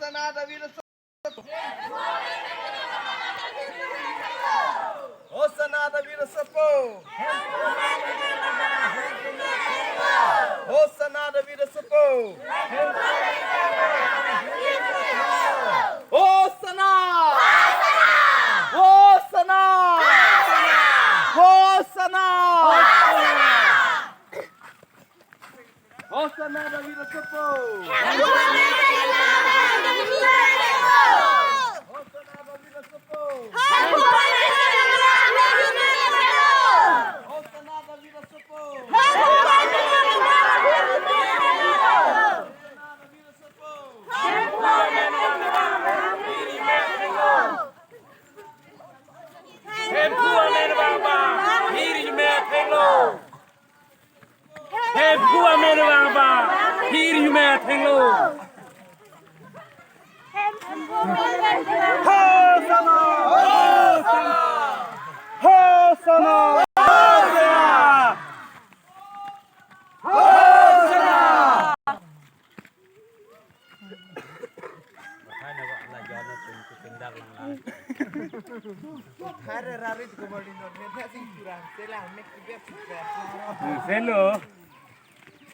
Hosanna David Sapo. Hosanna David Sapo. Hosanna David Sapo. Hosanna! Hosanna! Hosanna! Hosanna David Sapo. Hosanna David Sapo. Hosanna David Sapo. Hem kuah men baba, hiri me thenglo. Hem kuah men baba, hiri me thenglo. Hosanna! Hosanna! Hari rarit kemarin nonton sing kurang, selah mek tiga. Hello.